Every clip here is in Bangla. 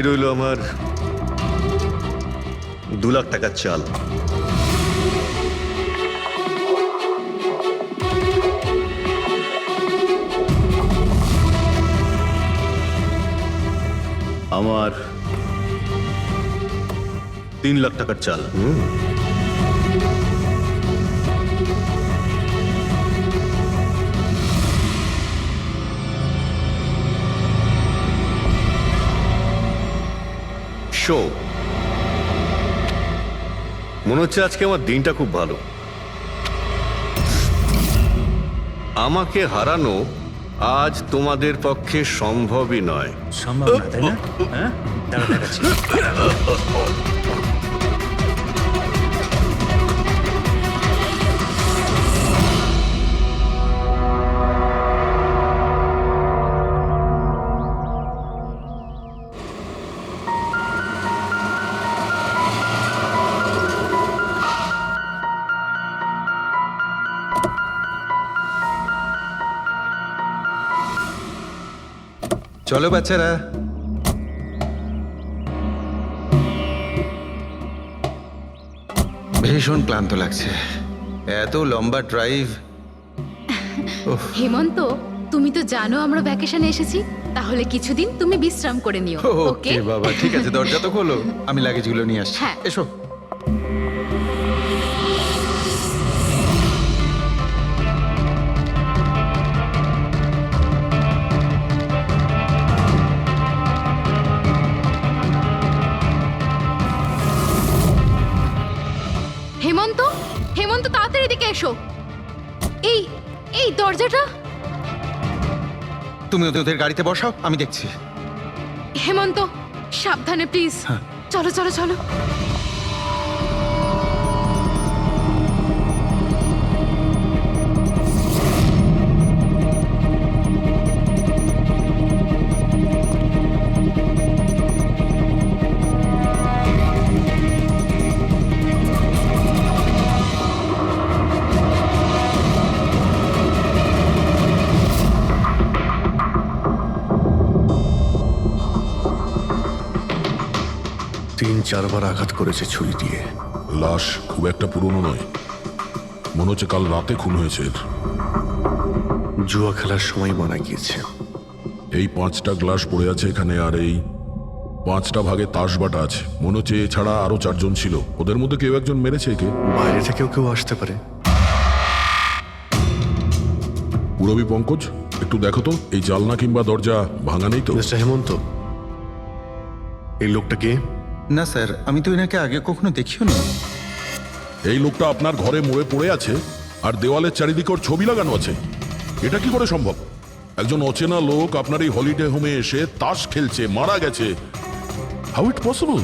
রইল আমার 2 লাখ টাকার চাল। আমার 3 লাখ টাকার চাল। শো, মনে হচ্ছে আজকে আমার দিনটা খুব ভালো। আমাকে হারানো আজ তোমাদের পক্ষে সম্ভবই নয়। সম্ভব না, তাই না? হ্যাঁ, দাঁড়া দেখাচ্ছি। চলো বাচ্চারা, ভীষণ ক্লান্ত লাগছে, এত লম্বা ড্রাইভ। হেমন্ত, তুমি তো জানো আমরা ভ্যাকেশনে এসেছি, তাহলে কিছুদিন তুমি বিশ্রাম করে নিও। ওকে ওকে বাবা, ঠিক আছে, দরজা তো খোলো, আমি লাগেজগুলো নিয়ে আসছি। হ্যাঁ। এসো। হেমন্ত, হেমন্ত তাড়াতাড়ি এদিকে এসো। এই এই দরজাটা। তুমি ওদের গাড়িতে বসাও, আমি দেখছি। হেমন্ত, সাবধানে প্লিজ। চলো চলো চলো। তিন চারবার আঘাত করেছে ছুরি দিয়ে। লাশ খুব একটা পুরনো নয়, মনে হচ্ছে কাল রাতে খুন হয়েছে এর। জুয়া খেলার সময় মারা গিয়েছে। এই 5টা গ্লাস পড়ে আছে এখানে, আর এই 5টা ভাগে তাস বাটা আছে। মনে হচ্ছে এছাড়া আরো 4 জন ছিল, ওদের মধ্যে কেউ একজন মেরেছে একে। বাইরে থেকেও কেউ আসতে পারে। পুরবী পঙ্কজ, একটু দেখো তো এই জালনা কিংবা দরজা ভাঙা নেই তো? মিস্টার হেমন্ত, এই লোকটা কে? না স্যার, আমি তো এনাকে আগে কখনো দেখিও নি। এই লোকটা আপনার ঘরে মরে পড়ে আছে, আর দেওয়ালের চারিদিকে ওর ছবি লাগানো আছে। এটা কি করে সম্ভব? একজন অচেনা লোক আপনার এই হলিডে হোমে এসে তাস খেলছে, মারা গেছে। How it possible?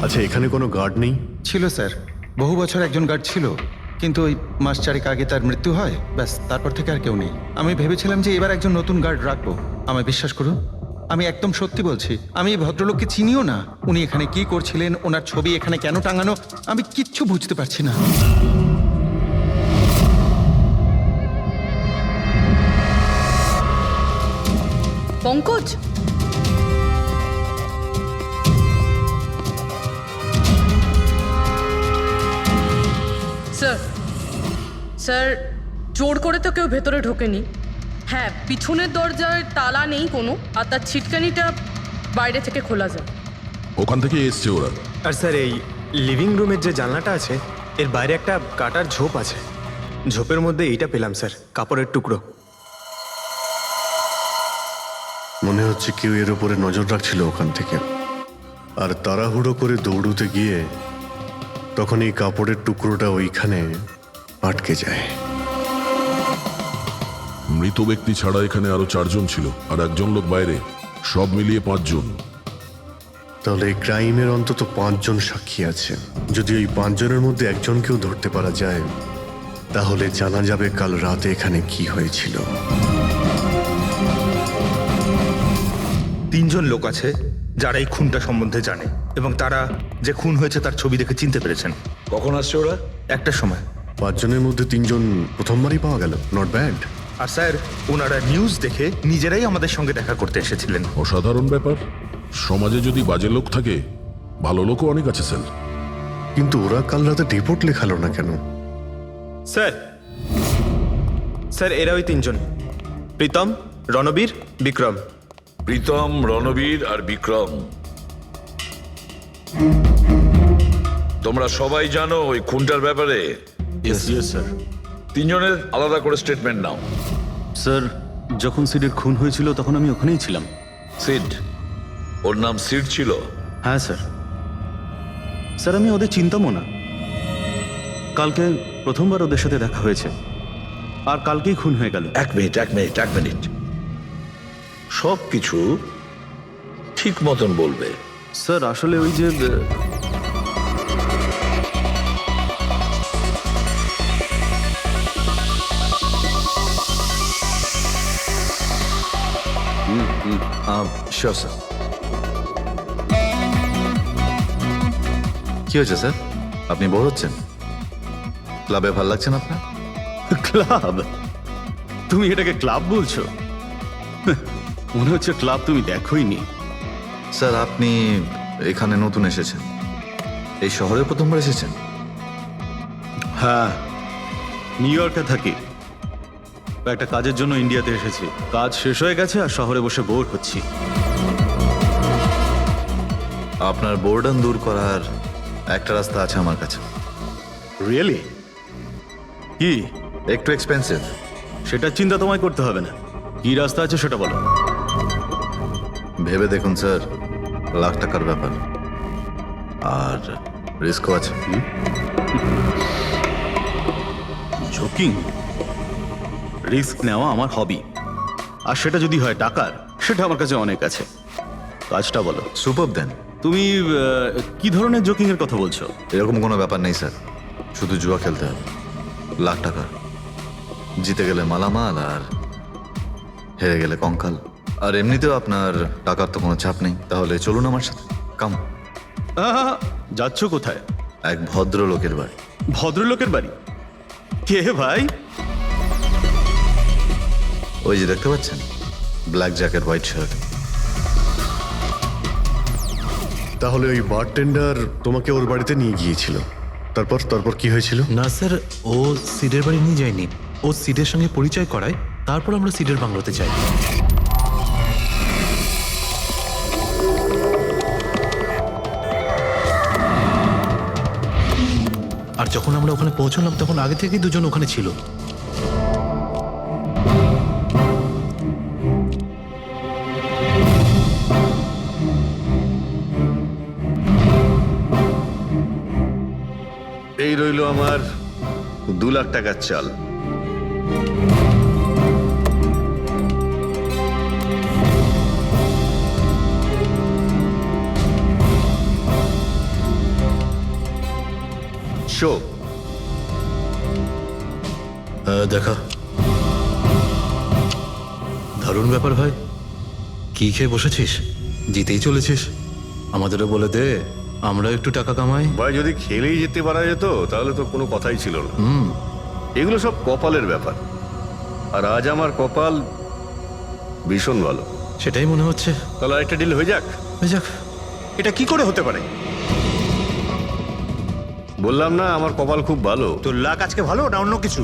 আচ্ছা, এখানে কোনো গার্ড নেই? ছিল স্যার, বহু বছর একজন গার্ড ছিল, কিন্তু ওই মাস চারেক আগে তার মৃত্যু হয়, ব্যাস তারপর থেকে আর কেউ নেই। আমি ভেবেছিলাম যে এবার একজন নতুন গার্ড রাখবো। আমায় বিশ্বাস করুন, আমি একদম সত্যি বলছি, আমি এই ভদ্রলোককে চিনিও না। উনি এখানে কি করছিলেন, ওনার ছবি এখানে কেন টাঙানো, আমি কিচ্ছু বুঝতে পারছি না। পঙ্কজ, স্যার স্যার, জোর করে তো কেউ ভেতরে ঢোকেনি। হ্যাঁ, পিছনের দরজায় তালা নেই কোনো, আর তার ছিটকানিটা বাইরে থেকে খোলা যায়। ওখান থেকে এসছে ওরা। আর স্যার, এই লিভিং রুমের যে জানলাটা আছে, এর বাইরে একটা কাটার ঝোপ আছে। ঝোপের মধ্যে এইটা পেলাম স্যার, কাপড়ের টুকরো। মনে হচ্ছে কেউ এর উপরে নজর রাখছিল ওখান থেকে, আর তাড়াহুড়ো করে দৌড়ুতে গিয়ে তখন এই কাপড়ের টুকরোটা ওইখানে আটকে যায়। মৃত ব্যক্তি ছাড়া এখানে আরো 4 জন ছিল, আর একজন লোক বাইরে, সব মিলিয়ে 5 জন। তাহলে এই ক্রাইমের অন্তত 5 জন সাক্ষী আছে। যদি এই 5 জনের মধ্যে একজনকেও ধরতে পারা যায়, তাহলে জানা যাবে কাল রাতে এখানে কি হয়েছিল। 3 জন লোক আছে যারা এই খুনটা সম্বন্ধে জানে, এবং তারা যে খুন হয়েছে তার ছবি দেখে চিনতে পেরেছেন। কখন আসছে ওরা? একটা সময়। 5 জনের মধ্যে 3 জন প্রথমবারই পাওয়া গেল, নট ব্যাড। আর স্যার ওনারা নিউজ দেখে নিজেরাই আমাদের সঙ্গে দেখা করতে এসেছিলেন। অসাধারণ ব্যাপার। সমাজে যদি বাজে লোক থাকে, ভালো লোকও অনেক আছে স্যার। কিন্তু ওরা কাল রাতে রিপোর্ট লেখালো না কেন? স্যার স্যার এরা ওই তিনজন, প্রীতম, রণবীর, বিক্রম। প্রীতম, রণবীর আর বিক্রম, তোমরা সবাই জানো ওই খুনটার ব্যাপারে? স্যার। তিনজনের আলাদা করে স্টেটমেন্ট নাও। স্যার, যখন সিডের খুন হয়েছিল তখন আমি ওখানেই ছিলাম। সিড, ওর নাম সিড ছিল? হ্যাঁ স্যার। স্যার, আমি ওদের চিনতামও না। কালকে প্রথমবার ওদের সাথে দেখা হয়েছে, আর কালকেই খুন হয়ে গেল। এক মিনিট, সব কিছু ঠিক মতন বলবে। স্যার, আসলে ওই যে শিওর স্যার। কি হয়েছে স্যার? আপনি বোর হচ্ছেন? ক্লাবে ভালো লাগছে না আপনার? ক্লাব? তুমি এটাকে ক্লাব বলছো? মনে হচ্ছে ক্লাব তুমি দেখোইনি। স্যার, আপনি এখানে নতুন এসেছেন, এই শহরে প্রথমবার এসেছেন? হ্যাঁ, নিউ ইয়র্কে থাকি। একটা কাজের জন্য ইন্ডিয়াতে এসেছি। কাজ শেষ হয়ে গেছে আর শহরে বসে বোর হচ্ছি। আপনার বোর্ডন দূর করার একটা রাস্তা আছে আমার কাছে। রিয়েলি? কি? একটু এক্সপেন্সিভ। সেটা চিন্তা তোমায় করতে হবে না। কি রাস্তা আছে সেটা বলো। ভেবে দেখুন স্যার, লাখ টাকার ব্যাপার, আর রিস্কও আছে। জোকিং? রিস্ক নেওয়া আমার হবি, আর সেটা যদি হয় টাকার, সেটা আমার কাছে অনেক আছে। কাজটা বলো। সুপার দেন। তুমি কি ধরনের জোকিং এর কথা বলছো? এরকম কোনো ব্যাপার নেই স্যার, শুধু জুয়া খেলতে হবে। লাখ টাকা, জিতে গেলে মালামাল, আর হেরে গেলে কঙ্কাল। আর এমনিতেও আপনার টাকার তো কোনো চাপ নেই। তাহলে চলুন আমার সাথে, কাম। যাচ্ছ কোথায়? এক ভদ্রলোকের বাড়ি। ভদ্রলোকের বাড়ি? কে ভাই? ওই যে দেখতে পাচ্ছেন, ব্ল্যাক জ্যাকেট, হোয়াইট শার্ট। তাহলে ওই বারটেন্ডার তোমাকে ওর বাড়িতে নিয়ে গিয়েছিল, তারপর কি হয়েছিল? না স্যার, ও সিডের বাড়ি নিয়ে যায়নি, ও সিডের সঙ্গে পরিচয় করায়, তারপর আমরা সিডের বাংলোতে যাই। আর যখন আমরা ওখানে পৌঁছলাম তখন আগে থেকেই দুজন ওখানে ছিল। এই রইল আমার 2 লাখ টাকার চাল। শো দেখা। দারুণ ব্যাপার ভাই। কি খেয়ে বসেছিস? জিতেই চলেছিস। আমাদেরও বলে দে, আমরা একটু টাকা কামাই। ভাই, যদি খেলেই যেতে পারা যেত তাহলে তো কোনো কথাই ছিল না। এগুলো সব কপালের ব্যাপার, আর আজ আমার কপাল ভীষণ ভালো। সেটাই মনে হচ্ছে। তাহলে আরেকটা ডিল হয়ে যাক। যাক। এটা কি করে হতে পারে? বললাম না আমার কপাল খুব ভালো। তোর লাক আজকে ভালো না অন্য কিছু?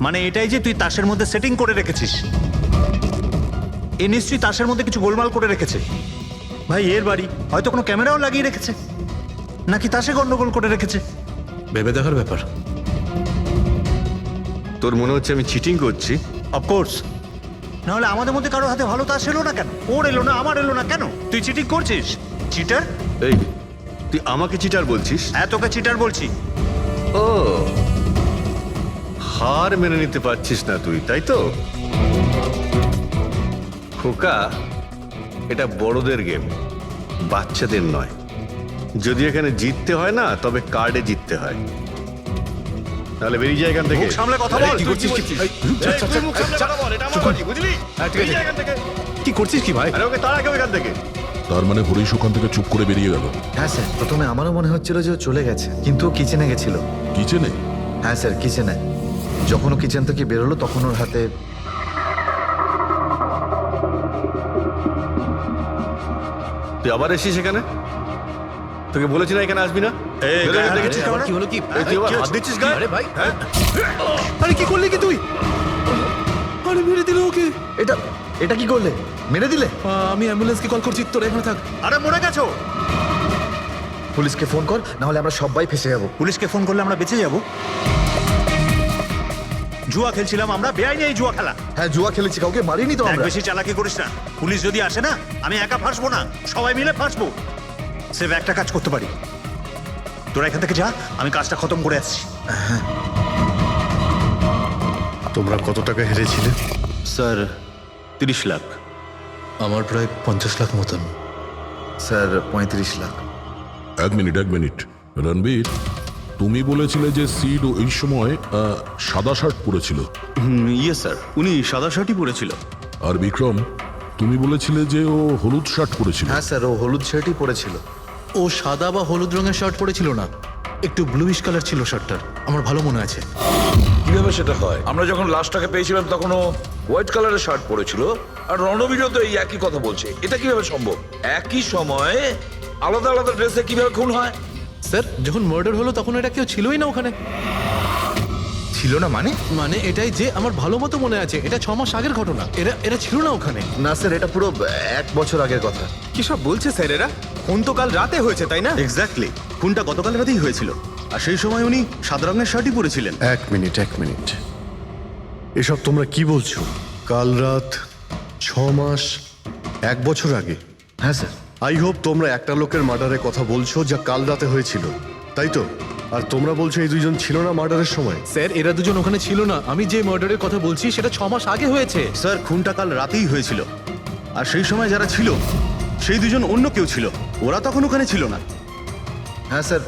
মানে এটাই যে তুই তাসের মধ্যে সেটিং করে রেখেছিস। এ নিশ্চয়ই তাসের মধ্যে কিছু গোলমাল করে রেখেছে। ভাই, এর বাড়ি হয়তো কোনো ক্যামেরাও লাগিয়ে রেখেছে, নাকি তাসে গন্ডগোল করে রেখেছে। ভেবে দেখার ব্যাপার। তোর মনে হচ্ছে আমি চিটিং করছি? অফকোর্স। নাহলে আমাদের মধ্যে কারো হাতে ভালো তাস এলো না কেন? ওর এলো না, আমার এলো না কেন? তুই চিটিং করছিস? চিটার? এই, তুই আমাকে চিটার বলছিস? হ্যাঁ, তোকে চিটার বলছি। ও, হার মেনে নিতে পারছিস না তুই, তাই তো? খোকা, এটা বড়দের গেম, বাচ্চাদের নয়। যদি এখানে জিততে হয় না, তবে কার্ডে জিততে হয়। তাহলে বেরিয়ে যায় এখান থেকে। মুখ সামলে কথা বল। কি করছিস কি? তুই মুখ সামলে কথা বল, এটা আমার বাড়ি, বুঝলি? বেরিয়ে যা এখান থেকে। কি করছিস কি ভাই? আরে ওকে তাড়া কেউ এখান থেকে। তার মানে হরিশ ওখান থেকে চুপ করে বেরিয়ে গেল। হ্যাঁ স্যার, প্রথমে আমারও মনে হচ্ছিল যে ও চলে গেছে, কিন্তু ও কিচেনে গেছিল। কিচেনে? হ্যাঁ স্যার, কিচেনে। যখন ও কিচেন থেকে বেরোলো তখন ওর হাতে তুই আবার এসেছিস এখানে? তোকে বলেছি না এখানে আসবি না? বেরো এখান থেকে। কি হলো কি? এই তুই আবার হাত দিচ্ছিস গায়ে? আরে ভাই, আরে কি করলি কি তুই? আরে মেরে দিল ওকে। এটা এটা কি করলে? মেরে দিলে? আমি অ্যাম্বুলেন্সকে কল করছি, তোরা এখানে থাক। আরে মরে গেছো। পুলিশকে ফোন কর, না হলে আমরা সবাই ফেসে যাবো। পুলিশকে ফোন করলে আমরা বেঁচে যাব? জুয়া খেলছিলাম আমরা, বেআইনি এই জুয়া খেলা। হ্যাঁ জুয়া খেলেছি, কাউকে মারিনি তো এক আমরা। বেশি চালাকি করিস না। পুলিশ যদি আসে না, আমি একা ফাঁসবো না, সবাই মিলে ফাঁসবো। সেভ একটা কাজ করতে পারি, তোরা এখান থেকে যা, আমি কাজটা খতম করে আসছি। তোমরা কত টাকা হেরেছিলে? স্যার 30 লাখ। আমার প্রায় 50 লাখ মতন। স্যার 35 লাখ। এক মিনিট রণবীর, তুমি বলেছিলে যে সিড ওই সময় সাদা শার্ট পরেছিল, ইয়ে স্যার, উনি সাদা শার্টই পরেছিল। আর বিক্রম তুমি বলেছিলে যে ও হলুদ শার্ট পরেছিল। হ্যাঁ স্যার, ও হলুদ শার্টই পরেছিল। ও সাদা বা হলুদ রঙের শার্ট পরেছিল না, একটু ব্লুইশ কালার ছিল শার্টটার, আমার ভালো মনে আছে। কিভাবে সেটা হয়? আমরা যখন লাশটাকে পেয়েছিলাম তখন ও হোয়াইট কালারের শার্ট পরেছিল, আর রণবীরও তো এই একই কথা বলছে। এটা কিভাবে সম্ভব? একই সময়ে আলাদা আলাদা ড্রেসে কিভাবে খুন হয়? স্যার যখন মার্ডার হলো তখন এটা কেউ ছিলই না ওখানে। ছিল না মানে? মানে এটাই যে আমার ভালো মতো মনে আছে, এটা 6 মাস আগের ঘটনা। এরা ছিল না ওখানে। না স্যার, এটা পুরো 1 বছর আগের কথা। কি সব বলছে স্যার এরা? ফোন তো কাল রাতে হয়েছে, তাই না? এক্স্যাক্টলি, খুনটা গতকাল রাতেই হয়েছিল। আর সেই সময় উনি সাদা রঙের শার্টই পরেছিলেন। এক মিনিট, এসব তোমরা কি বলছো? কাল রাত, 6 মাস, 1 বছর আগে? হ্যাঁ স্যার। আই হোপ তোমরা একটা লোকের মার্ডারের কথা বলছো যা কাল রাতে হয়েছিল, তাই তো? আর তোমরা বলছো এই দুইজন ছিল না মার্ডারের সময়? স্যার এরা দুজন ওখানে ছিল না। আমি যে মার্ডারের কথা বলছি সেটা 6 মাস আগে হয়েছে। স্যার খুনটা কাল রাতেই হয়েছিল, আর সেই সময় যারা ছিল সেই দুজন অন্য কেউ ছিল, ওরা তখন ওখানে ছিল না। হ্যাঁ স্যার,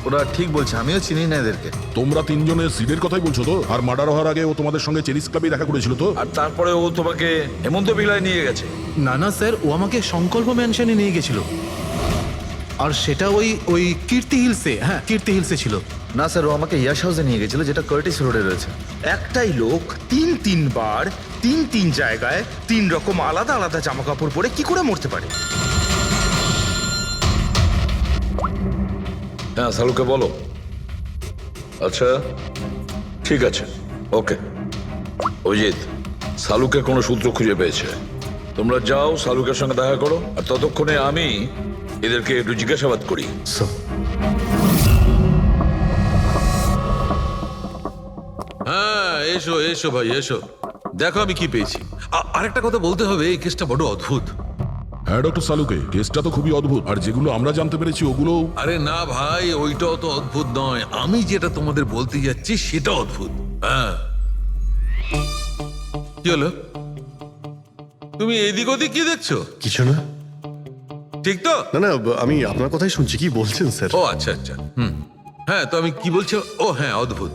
ওরা ঠিক বলছে, আমিও চিনি না এদেরকে। তোমরা তিনজনের সিডের কথাই বলছো তো? আর মার্ডার হওয়ার আগে ও তোমাদের সঙ্গে চেরিস ক্লাবে দেখা করেছিল তো? আর তারপরে ও তোমাকে হেমন্ত বিলায় নিয়ে গেছে। না স্যার, ও আমাকে সংকল্প ম্যানশনে নিয়ে গেছিল, আর সেটা ওই কীর্তি হিলসে। হ্যাঁ কীর্তি হিলসে ছিল। না স্যার, ও আমাকে ইয়াশ হাউসে নিয়ে গেছিল, যেটা কার্টিস রোডে রয়েছে। একটাই লোক তিনবার তিন জায়গায় 3 রকম আলাদা আলাদা জামা কাপড় পরে কি করে মরতে পারে? হ্যাঁ সালুকে বলো। আচ্ছা ঠিক আছে, ওকে। অজিত, সালুকে কোনো সূত্র খুঁজে পেয়েছে। তোমরা যাও সালুকের সঙ্গে দেখা করো, আর ততক্ষণে আমি এদেরকে একটু জিজ্ঞাসাবাদ করি। হ্যাঁ এসো এসো ভাই এসো, দেখো আমি কি পেয়েছি। আরেকটা কথা বলতে হবে, এই কেসটা বড় অদ্ভুত। হ্যাঁ ডক্টর সালুকে, কেসটা তো খুবই অদ্ভুত, আর যেগুলো আমরা জানতে পেরেছি ওগুলো। আরে না ভাই, ওইটাও তো অদ্ভুত নয়, আমি যেটা তোমাদের বলতে যাচ্ছি সেটা অদ্ভুত। হ্যাঁ কি হলো? তুমি এদিক ওদিক কি দেখছো? কিছু না। ঠিক তো? না, আমি আপনার কথাই শুনছি। কি বলছেন স্যার? ও আচ্ছা, হ্যাঁ তো আমি কি বলছি? ও হ্যাঁ, অদ্ভুত।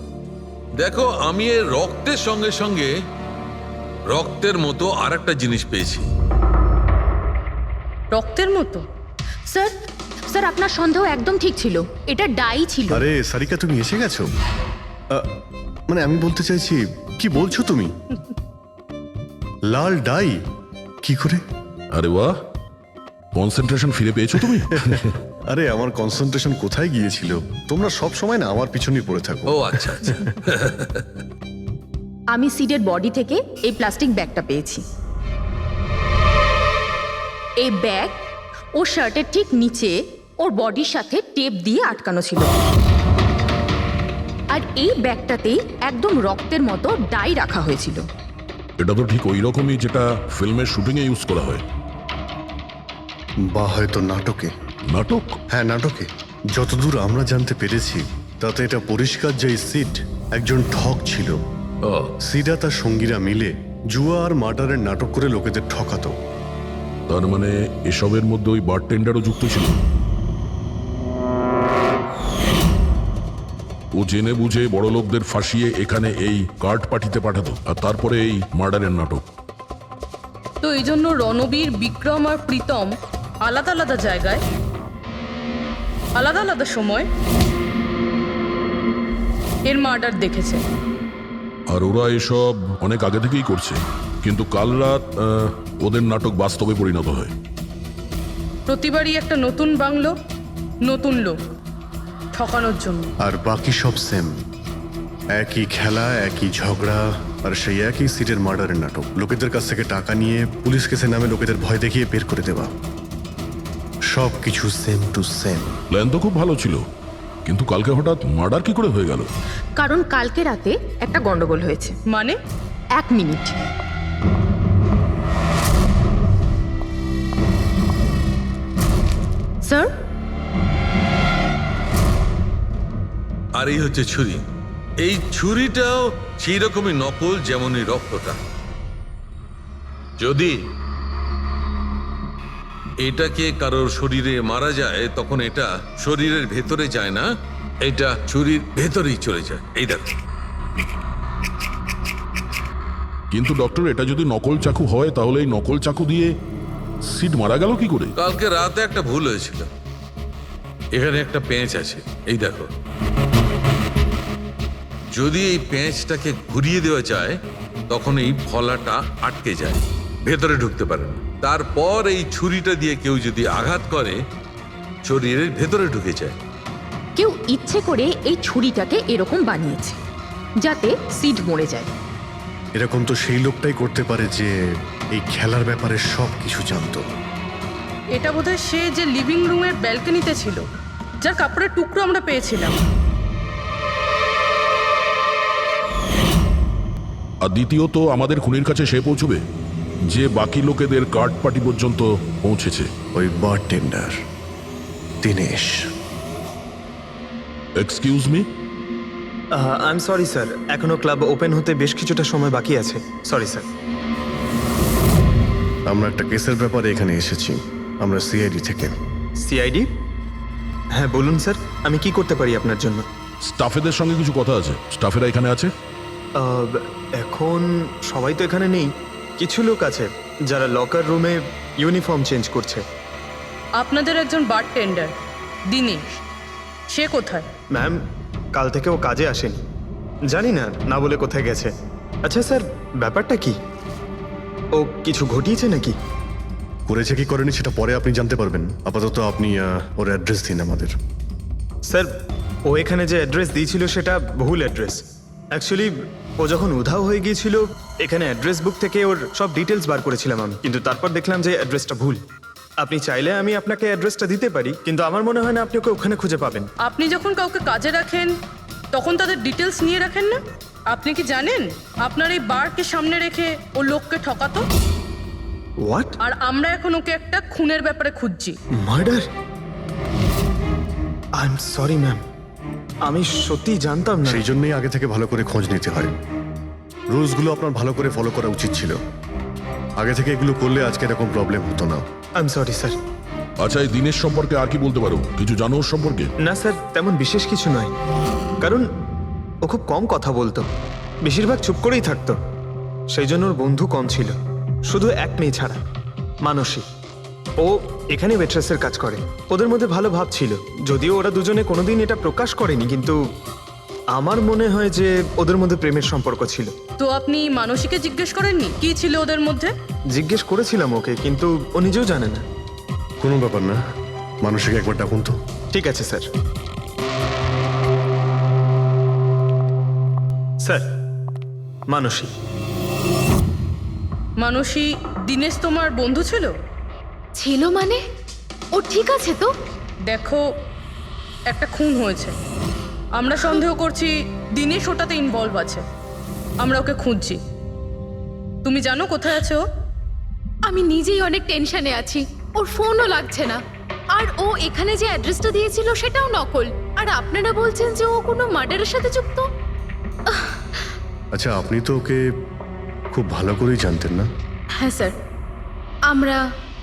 দেখো, আমি এর রক্তের সঙ্গে সঙ্গে রক্তের মতো আর একটা জিনিস পেয়েছি। রক্তের মতো? স্যার আপনার সন্দেহ একদম ঠিক ছিল, এটা ডাই ছিল। আরে সারিকা, তুমি এসে গেছো? মানে আমি বলতে চাইছি, কি বলছো তুমি? লাল ডাই? কি করে? আরে বাহ, কনসেন্ট্রেশন ফিরে পেয়েছো তুমি? আরে আমার কনসেন্ট্রেশন কোথায় গিয়েছিল? তোমরা সব সময় না আমার পিছনেই পড়ে থাকো। ও আচ্ছা আচ্ছা। আমি সিডের বডি থেকে এই প্লাস্টিক ব্যাগটা পেয়েছি। এই ব্যাগ ওর শার্টের ঠিক নিচে ওর বডির সাথে টেপ দিয়ে আটকানো ছিল, আর এই ব্যাগটাতেই একদম রক্তের মতো ডাই রাখা হয়েছিল। এটা তো ঠিক ওই রকমই যেটা ফিল্মের শুটিং এ ইউজ করা হয়। বা হয়তো নাটকে। নাটক? হ্যাঁ নাটকে। যতদূর আমরা জানতে পেরেছি তাতে এটা পরিষ্কার যে সিড একজন ঠক ছিল। সিডা তার সঙ্গীরা মিলে জুয়া আর মার্ডারের নাটক করে লোকেদের ঠকাতো। তার মানে এসবের মধ্যে ওই বারটেন্ডারও যুক্ত ছিল। ও জেনে বুঝে বড় লোকদের ফাঁসিয়ে এখানে এই কার্ড পাঠিতে পাঠাতো, আর তারপরে এই মার্ডারের নাটক। তো এই জন্য রণবীর, বিক্রম আর প্রীতম আলাদা আলাদা জায়গায় আলাদা আলাদা সময় এর মার্ডার দেখেছে। আর ওরা এসব অনেক আগে থেকেই করছে, কিন্তু কাল রাত ওদের নাটক বাস্তবে পরিণত হয়। প্রতিবারই একটা নতুন বাংলো, নতুন লোক ঠকানোর জন্য। আর বাকি সব সেম, একই খেলা, একই ঝগড়া, আর সেই একই সিটের মার্ডারের নাটক। লোকেদের কাছ থেকে টাকা নিয়ে পুলিশ কেসে নামে লোকেদের ভয় দেখিয়ে বের করে দেওয়া, সব কিছু সেম টু সেম। প্ল্যান তো খুব ভালো ছিল, কিন্তু কালকে হঠাৎ মার্ডার কি করে হয়ে গেল? কারণ কালকে রাতে একটা গন্ডগোল হয়েছে। মানে 1 মিনিট। স্যার, আর এই হচ্ছে ছুরি। এই ছুরিটাও সেই রকমই নকল যেমনই রক্তটা। যদি এটাকে কারোর শরীরে মারা যায় তখন এটা শরীরের ভেতরে যায় না, এটা ছুরির ভেতরেই চলে যায়। এই দেখো। কিন্তু ডক্টর, এটা যদি নকল চাকু হয় তাহলে এই নকল চাকু দিয়ে সিড মারা গেল কি করে? কালকে রাতে একটা ভুল হয়েছিল। এখানে একটা পেঁচ আছে, এই দেখো। যদি এই পেঁচটাকে ঘুরিয়ে দেওয়া যায় তখন এই ফলাটা আটকে যায়, ভেতরে ঢুকতে পারে না। তারপর এই ছুরিটা দিয়ে কেউ যদি আঘাত করে শরীরের ভেতরে ঢুকে যায়। কেউ ইচ্ছে করে এই ছুরিটাকে এরকম বানিয়েছে যাতে সিড মরে যায়। এরকম তো সেই লোকটাই করতে পারে যে এই খেলার ব্যাপারে সব কিছু জানতো। এটা বোধহয় সে যে লিভিং রুমের ব্যালকনিতে ছিল, যার কাপড়ের টুকরো আমরা পেয়েছিলাম। আর দ্বিতীয়ত, আমাদের খুনির কাছে সে পৌঁছবে যে বাকি লোকেদের কার্ড পার্টি পর্যন্ত পৌঁছেছে। ওই bartender Dinesh. Excuse me? I am sorry sir, এখনো ক্লাব ওপেন হতে বেশ কিছুটা সময় বাকি আছে। Sorry sir. আমরা একটা কেসের ব্যাপারে এখানে এসেছি, আমরা সিআইডি থেকে। সিআইডি? হ্যাঁ বলুন স্যার, আমি কি করতে পারি আপনার জন্য? স্টাফেদের সঙ্গে কিছু কথা আছে। স্টাফেরা এখানে আছে? এখন সবাই তো এখানে নেই, কিছু লোক আছে যারা লকার রুমে ইউনিফর্ম চেঞ্জ করছে। আপনাদের একজন বারটেন্ডার দিনেশ, সে কোথায়? ম্যাম, কাল থেকে ও কাজে আসেনি, জানি না না বলে কোথায় গেছে। আচ্ছা স্যার, ব্যাপারটা কি? ও কিছু ঘটিয়েছে নাকি? করেছে কি করেনি সেটা পরে আপনি জানতে পারবেন। আপাতত আপনি ওর অ্যাড্রেস দিন আমাদের। স্যার, ও এখানে যে অ্যাড্রেস দিয়েছিল সেটা ভুল অ্যাড্রেস। অ্যাকচুয়ালি ও যখন উধাও হয়ে গিয়েছিল এখানে অ্যাড্রেস বুক থেকে ওর সব ডিটেলস বার করেছিলাম আমি, কিন্তু তারপর দেখলাম যে অ্যাড্রেসটা ভুল। আপনি চাইলে আমি আপনাকে অ্যাড্রেসটা দিতে পারি, কিন্তু আমার মনে হয় না আপনি ওকে ওখানে খুঁজে পাবেন। আপনি যখন কাউকে কাজে রাখেন তখন তাদের ডিটেলস নিয়ে রাখেন না? আপনি কি জানেন আপনার এই বারকে সামনে রেখে ও লোককে ঠকাতো? হোয়াট? আর আমরা এখন ওকে একটা খুনের ব্যাপারে খুঁজছি। Murder? I am sorry ma'am, আমি সত্যিই জানতাম না। সেই জন্যই আগে থেকে ভালো করে খোঁজ নিতে হয়। রুলসগুলো আপনার ভালো করে ফলো করা উচিত ছিল। আগে থেকে এগুলো করলে আজকে এরকম প্রবলেম হতো না। I am sorry sir. আচ্ছা, এই দিনের সম্পর্কে আর কি বলতে পারো? কিছু জানো ওর সম্পর্কে? না স্যার, তেমন বিশেষ কিছু নয়, কারণ ও খুব কম কথা বলতো, বেশিরভাগ চুপ করেই থাকতো। সেই জন্য ওর বন্ধু কম ছিল, শুধু এক মেয়ে ছাড়া, মানসী। ও এখানে ওয়েট্রেসের কাজ করে। ওদের মধ্যে ভালো ভাব ছিল, যদিও ওরা দুজনে কোনোদিন এটা প্রকাশ করেনি, কিন্তু আমার মনে হয় যে ওদের মধ্যে প্রেমের সম্পর্ক ছিল। তো আপনি মানসীকে জিজ্ঞেস করেননি কি ছিল ওদের মধ্যে? জিজ্ঞেস করেছিলাম ওকে, কিন্তু ও নিজেও জানে না। কোনো ব্যাপার না, মানুষকে একবার ডাকুন তো। ঠিক আছে স্যার। স্যার, মানসী। মানসী দিনেশ তোমার বন্ধু ছিল? ছিল মানে? ও ঠিক আছে তো? দেখো, একটা খুন হয়েছে, আমরা সন্দেহ করছি দিনেশ ওটাতে ইনভলভ আছে। আমরা ওকে খুঁজছি। তুমি জানো কোথায় আছে ও? আমি নিজেই অনেক টেনশনে আছি, ওর ফোনও লাগছে না। আর ও এখানে যে অ্যাড্রেসটা দিয়েছিল সেটাও নকল। আর আপনারা বলছেন যে ও কোনো মার্ডারের সাথে যুক্ত? আচ্ছা, আপনি তো ওকে খুব ভালো করেই জানতেন না? হ্যাঁ স্যার, আমরা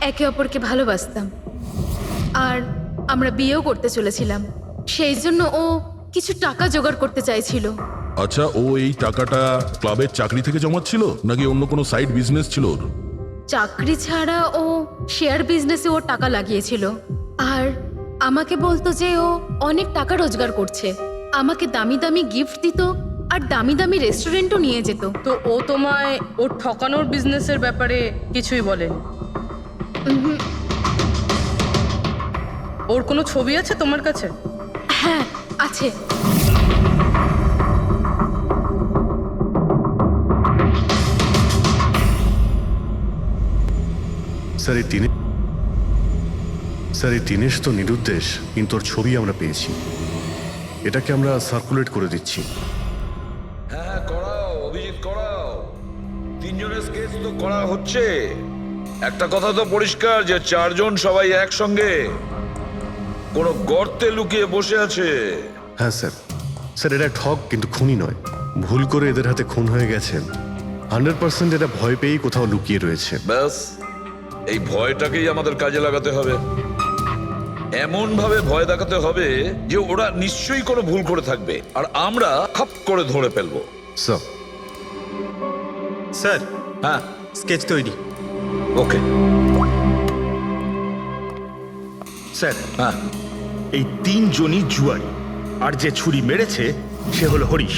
একে অপরকে ভালোবাসতাম আর আমরা বিয়েও করতে চলেছিলাম। সেই জন্য ও কিছু টাকা জোগাড় করতে চাইছিল। আচ্ছা, ও এই টাকাটা ক্লাবের চাকরি থেকে জমাচ্ছিল নাকি অন্য কোনো সাইড বিজনেস ছিল ওর? চাকরি ছাড়া ও শেয়ার বিজনেসে ও টাকা লাগিয়েছিল। আর আমাকে বলতো যে ও অনেক টাকা রোজগার করছে, আমাকে দামি দামি গিফট দিত আর দামি দামি রেস্টুরেন্টও নিয়ে যেত। তো ও তোমায় ওর ঠকানোর বিজনেসের ব্যাপারে কিছুই বলেনি? ওর কোনো ছবি আছে তোমার কাছে? হ্যাঁ আছে। স্যার এই দিনেশ তো নিরুদ্দেশ, কিন্তু ওর ছবি আমরা পেয়েছি। এটাকে আমরা সার্কুলেট করে দিচ্ছি। হ্যাঁ করাও অভিজিৎ, করাও। তিনজনের স্কেচ তো করা হচ্ছে। একটা কথা তো পরিষ্কার যে চারজন সবাই একসঙ্গে কোনো গর্তে লুকিয়ে বসে আছে। হ্যাঁ স্যার। স্যার এরা ঠক কিন্তু খুনি নয়। ভুল করে এদের হাতে খুন হয়ে গেছেন। 100% এরা ভয় পেয়েই কোথাও লুকিয়ে রয়েছে। ব্যাস এই ভয়টাকেই আমাদের কাজে লাগাতে হবে। এমন ভাবে ভয় দেখাতে হবে যে ওরা নিশ্চয়ই কোনো ভুল করে থাকবে আর আমরা খপ করে ধরে ফেলবো। স্যার স্যার, হ্যাঁ স্কেচ তৈরি। ওকে স্যার, হ্যাঁ এই তিনজনই জুয়ারি, আর যে ছুরি মেরেছে সে হলো হরিশ।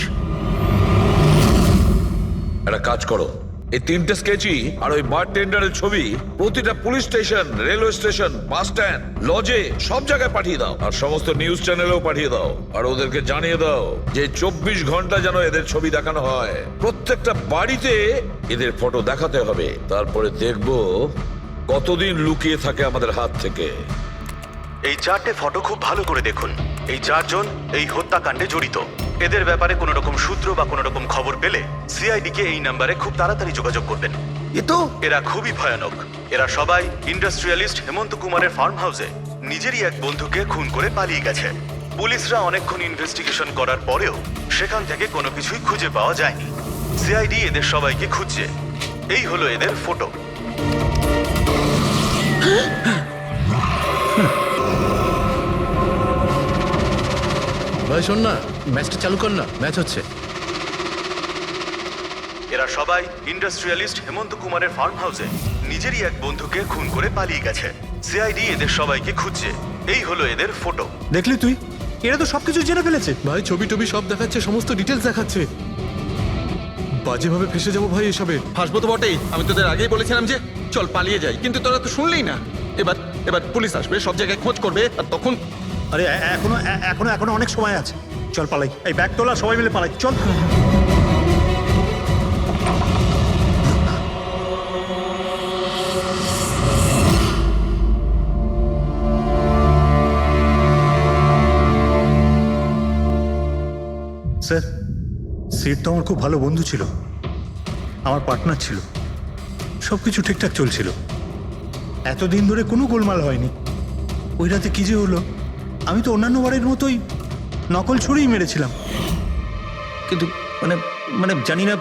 একটা কাজ করো, এই তিনটে স্কেচই আর ওই বারটেন্ডারের ছবি প্রতিটা police station, railway station, bus stand, লজে সব জায়গায় পাঠিয়ে দাও। আর সমস্ত নিউজ চ্যানেলেও পাঠিয়ে দাও। আর ওদেরকে জানিয়ে দাও যে 24 ঘন্টা যেন এদের ছবি দেখানো হয়। প্রত্যেকটা বাড়িতে এদের ফটো দেখাতে হবে। তারপরে দেখবো কতদিন লুকিয়ে থাকে আমাদের হাত থেকে। এই 4টে ফটো খুব ভালো করে দেখুন। এই 4জন এই হত্যাকাণ্ডে জড়িত। এদের ব্যাপারে কোনো রকম সূত্র বা কোনো রকম খবর পেলে সিআইডি কে এই নাম্বারে খুব তাড়াতাড়ি যোগাযোগ করবেন। এরা খুবই ভয়ানক। এরা সবাই ইন্ডাস্ট্রিয়ালিস্ট হেমন্ত কুমারের ফার্ম হাউসে নিজেরই এক বন্ধুকে খুন করে পালিয়ে গেছে। পুলিশরা অনেকক্ষণ ইনভেস্টিগেশন করার পরেও সেখান থেকে কোনো কিছুই খুঁজে পাওয়া যায়নি। সিআইডি এদের সবাইকে খুঁজছে। এই হলো এদের ফটো। ভাই শোন না, ম্যাচটা চালু কর না, ম্যাচ হচ্ছে। এরা সবাই ইন্ডাস্ট্রিয়ালিস্ট হেমন্ত কুমারের ফার্ম হাউসে নিজেরই এক বন্ধুকে খুন করে পালিয়ে গেছে। সিআইডি এদের সবাইকে খুঁজছে। এই হলো এদের ফটো। দেখলি তুই, এরা তো সবকিছু জেনে ফেলেছে। ভাই ছবি টবি সব দেখাচ্ছে, সমস্ত ডিটেলস দেখাচ্ছে। বাজেভাবে ফেসে যাবো ভাই এসবে। হাসবো তো বটেই। আমি তোদের আগেই বলেছিলাম যে চল পালিয়ে যাই, কিন্তু তোরা তো শুনলেই না। এবার এবার পুলিশ আসবে, সব জায়গায় খোঁজ করবে, আর তখন আরে এখনো অনেক সময় আছে। চল পালাই। এই ব্যাগ তোলা, সবাই মিলে পালাই, চল। স্যার, সিট তো আমার খুব ভালো বন্ধু ছিল, আমার পার্টনার ছিল, সব কিছু ঠিকঠাক চলছিল। এতদিন ধরে কোনো গোলমাল হয়নি। ওই রাতে কি যে হলো, আমি তো অন্যান্য বারের মতোই নকল ছুরিই মেরেছিলাম, কিন্তু মানে মানে জানি না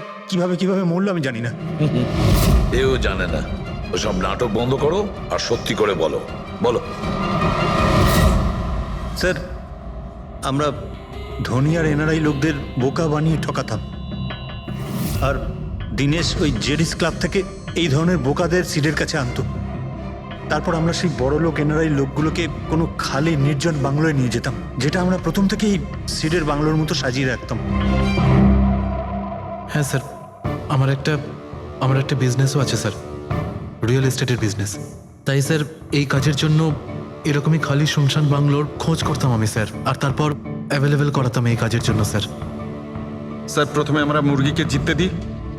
কিভাবে মরলো, আমি জানি না। এও জানে না। ওসব নাটক বন্ধ করো আর সত্যি করে বলো। বলো। স্যার, আমরা ধনী আর এনআরআই লোকদের বোকা বানিয়ে ঠকাতাম, আর দিনেশ ওই জেডিস ক্লাব থেকে এই ধরনের বোকাদের সিডের কাছে আনতো। তারপর আমরা সেই বড় লোক এনআরআই লোকগুলোকে কোনো খালি নির্জন বাংলোয় নিয়ে যেতাম, যেটা আমরা প্রথম থেকেই সিডের বাংলোর মতো সাজিয়ে রাখতাম। হ্যাঁ স্যার, আমার একটা বিজনেসও আছে স্যার, রিয়েল এস্টেটের বিজনেস। তাই স্যার এই কাজের জন্য এরকমই খালি শুনশান বাংলোর খোঁজ করতাম আমি স্যার, আর তারপর অ্যাভেলেবেল করাতাম এই কাজের জন্য স্যার। স্যার প্রথমে আমরা মুরগিকে জিততে দিই,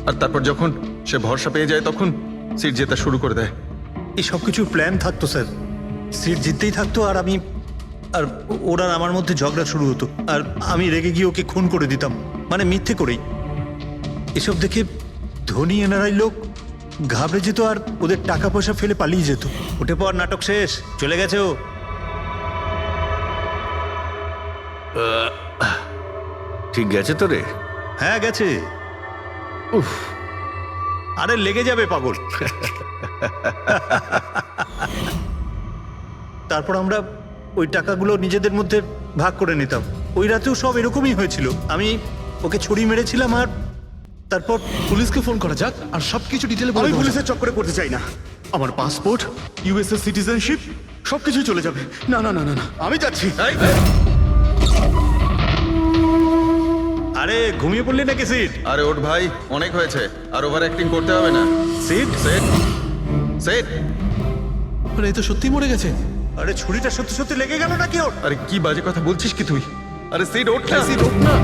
আর তারপর যখন সে ভরসা পেয়ে যায় তখন সিট জেতা শুরু করে দেয়। এই সব কিছুর প্ল্যান থাকতো স্যার, সিট জিততেই থাকতো, আর ওরা আমার মধ্যে ঝগড়া শুরু হতো, আর আমি রেগে গিয়ে ওকে খুন করে দিতাম, মানে মিথ্যে করেই। এসব দেখে ধনী এনআরআই লোক ঘাবড়ে যেত আর ওদের টাকা পয়সা ফেলে পালিয়ে যেত। উঠে পর, নাটক শেষ, চলে গেছে ও। ঠিক গেছে তো রে? হ্যাঁ গেছে। উফ, আরে লেগে যাবে পাগল। তারপর আমরা ওই টাকাগুলো নিজেদের মধ্যে ভাগ করে নিতাম। ওই রাতেও সব এরকমই হয়েছিল। আমি ওকে ছুরি মেরেছিলাম, আর তারপর পুলিশকে ফোন করা যাক আর সবকিছু ডিটেলে বলে আমি দেওয়া যাক। পুলিশের চক্করে পড়তে চাই না। আমার পাসপোর্ট, ইউএসএ সিটিজেনশিপ সবকিছু চলে যাবে। না না না না না, আমি যাচ্ছি। আরে ঘুমিয়ে পড়লি নাকি সিট? আরে ওঠ ভাই, অনেক হয়েছে, আর ওভার অ্যাক্টিং করতে হবে না। Sit set set. আরে এই তো সত্যি মরে গেছে। আরে ছুরিটা সত্যি সত্যি লেগে গেল নাকি ওর? আরে কি বাজে কথা বলছিস কি তুই? আরে সিট ওঠ না। সিট ওঠ না।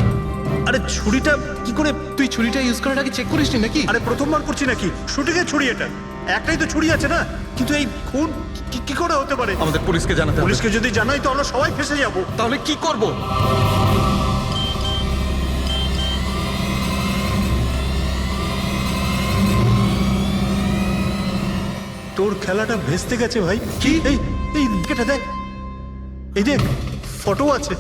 আরে ছুরিটা কি করে? তুই ছুরিটা ইউজ করার আগে চেক করিসনি নাকি? আরে প্রথমবার করছি নাকি? শুটিংয়ের ছুরি এটা, একটাই তো ছুরি আছে না, কিন্তু এই খুন কি করে হতে পারে? আমাদের পুলিশকে জানাতে হবে। পুলিশকে যদি জানাই তো আমরা সবাই ফেসে যাব। তাহলে কি করব? তোর খেলাটা ভেস্তে গেছে ভাই। কি? এই এই কেটে দেখ, এই দেখ ফটো আছে।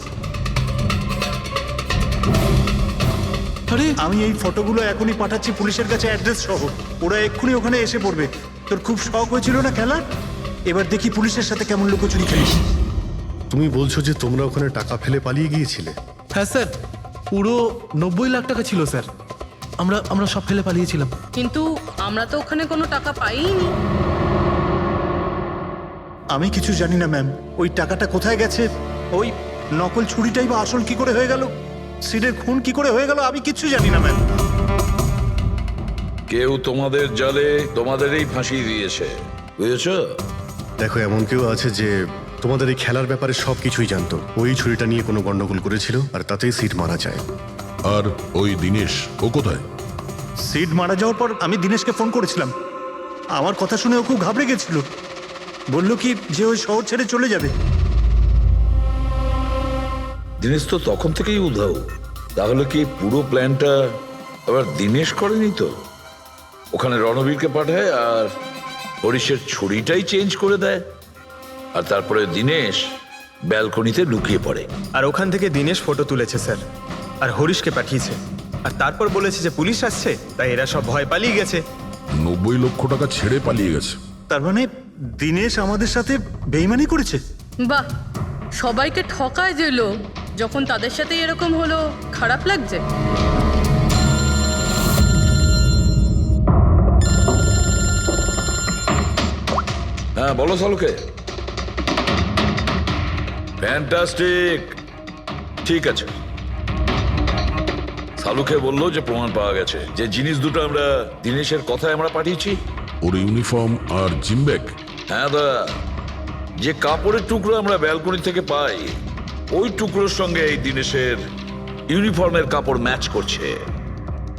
আরে আমি এই ফটোগুলো এখনই পাঠাচ্ছি পুলিশের কাছে অ্যাড্রেস সহ, ওরা এক্ষুনি ওখানে এসে পড়বে। তোর খুব শখ হয়েছিল না খেলা, এবার দেখি পুলিশের সাথে কেমন লুকোচুরি খেলিস। তুমি বলছো যে তোমরা ওখানে টাকা ফেলে পালিয়ে গিয়েছিলে? হ্যাঁ স্যার, পুরো 90 লাখ টাকা ছিল স্যার। আমরা সব ফেলে পালিয়েছিলাম। কিন্তু আমরা তো ওখানে কোনো টাকা পাইনি। আমি কিছু জানি না ম্যাম, ওই টাকাটা কোথায় গেছে, ওই নকল ছুরিটাই বা আসল কি করে হয়ে গেল, সিডের খুন কি করে হয়ে গেল, আমি কিচ্ছু জানি না ম্যাম। কেউ তোমাদের জালে তোমাদেরই ফাঁসিয়ে দিয়েছে, বুঝেছো? দেখো, এমন কেউ আছে যে তোমাদের এই খেলার ব্যাপারে সব কিছুই জানতো। ওই ছুরিটা নিয়ে কোনো গন্ডগোল করেছিল আর তাতেই সিট মারা যায়। আর ওই দিনেশ, ও কোথায়? সিড মারা যাওয়ার পর আমি দিনেশকে ফোন করেছিলাম, আমার কথা শুনে ও খুব ঘাবড়ে গেছিল, বললো কি যে ওই শহর ছেড়ে চলে যাবে। দিনেশ তো তখন থেকেই উধাও, তাহলে কি পুরো প্ল্যানটা আবার দিনেশ করেনি তো? ওখানে রণবীরকে পাঠায় আর হরিশের ছুরিটাই চেঞ্জ করে দেয়, আর তারপরে দিনেশ ব্যালকনিতে লুকিয়ে পড়ে। আর ওখান থেকে দিনেশ ফটো তুলেছে স্যার, আর হরিশকে পাঠিয়েছে, আর তারপর বলেছে যে পুলিশ আসছে, তাই এরা সব ভয় পালিয়ে গেছে। 90 লক্ষ টাকা ছেড়ে পালিয়ে গেছে। তার মানে দিনেশ আমাদের সাথে বেইমানি করেছে। বাহ, সবাইকে ঠকায় যে লোক, যখন তাদের সাথে এরকম হলো খারাপ লাগছে। হ্যাঁ বলো সালুকে। ফ্যান্টাস্টিক, ঠিক আছে। সালুকে বললো যে প্রমাণ পাওয়া গেছে, যে জিনিস দুটো আমরা দিনেশের কথায় আমরা পাঠিয়েছি। ওর ইউনিফর্ম আর জিম ব্যাগ। হ্যাঁ দা, যে কাপড়ের টুকরো আমরা ব্যালকনি থেকে পাই, ওই টুকরোর সঙ্গে এই দিনেশের ইউনিফর্মের কাপড় ম্যাচ করছে।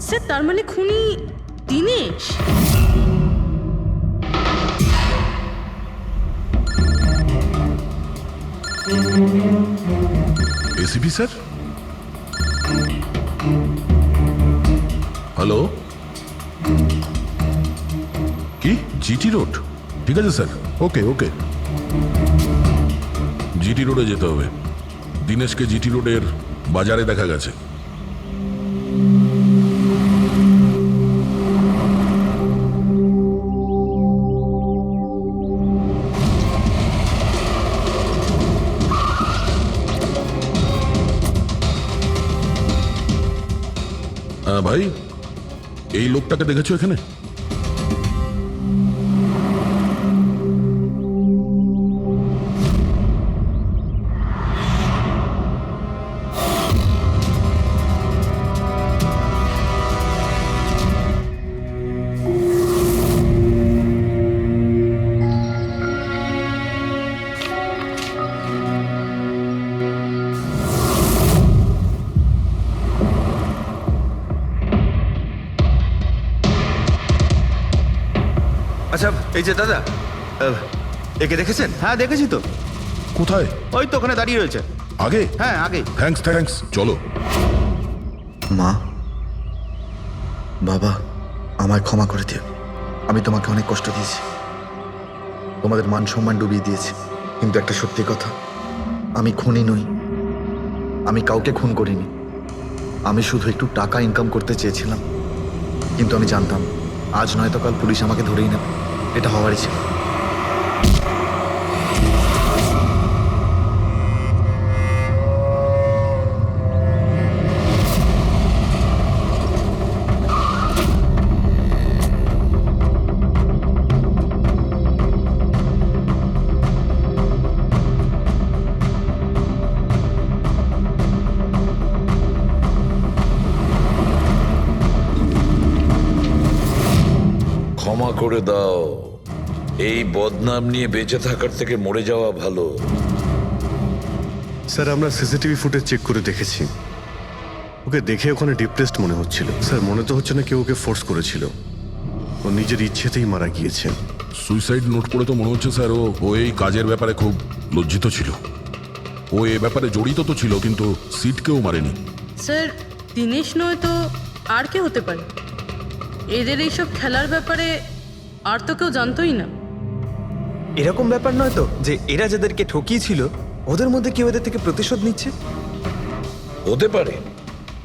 স্যার, তার মানে খুনি দিনেশ? এসিপি স্যার, হ্যালো, কি জিটি রোড? ঠিক আছে স্যার, ওকে ওকে। জিটি রোডে যেতে হবে। দিনেশকে জিটি রোডের বাজারে দেখা গেছে। ভাই, এই লোকটাকে দেখেছো এখানে? আচ্ছা এই যে দাদা, একে দেখেছেন? হ্যাঁ দেখেছি তো। কোথায়? ওই তো ওখানে দাঁড়িয়ে রয়েছে। আগে? হ্যাঁ আগে। থ্যাঙ্কস থ্যাঙ্কস, চলো। মা, বাবা, আমায় ক্ষমা করে দিও। আমি তোমাকে অনেক কষ্ট দিয়েছি, তোমাদের মান সম্মান ডুবিয়ে দিয়েছি, কিন্তু একটা সত্যি কথা, আমি খুনি নই, আমি কাউকে খুন করিনি। আমি শুধু একটু টাকা ইনকাম করতে চেয়েছিলাম, কিন্তু আমি জানতাম আজ নয়তো কাল পুলিশ আমাকে ধরেই নেবে। এটা হওয়ারই ছিল। করে দাও। এই বদনাম নিয়ে বেঁচে থাকার থেকে মরে যাওয়া ভালো। স্যার আমরা সিসিটিভি ফুটেজ চেক করে দেখেছি, ওকে দেখে ওখানে ডিপ্রেসড মনে হচ্ছিল। স্যার মনে তো হচ্ছে না কেউ ওকে ফোর্স করেছিল, ও নিজের ইচ্ছেতেই মারা গিয়েছে। সুইসাইড নোট করে তো মনে হচ্ছে স্যার ও এই কাজের ব্যাপারে খুব লজ্জিত ছিল। ও এ ব্যাপারে জড়িত তো ছিল, কিন্তু সিটকেও মারেনি। স্যার দিনেশ নয় তো আর কে হতে পারে? এদের এইসব খেলার ব্যাপারে আর তো কেউ জানতোই না। এরকম ব্যাপার নয় তো যে এরা যাদেরকে ঠকিয়েছিল ওদের মধ্যে কেউ এদের থেকে প্রতিশোধ নিচ্ছে? হতে পারে।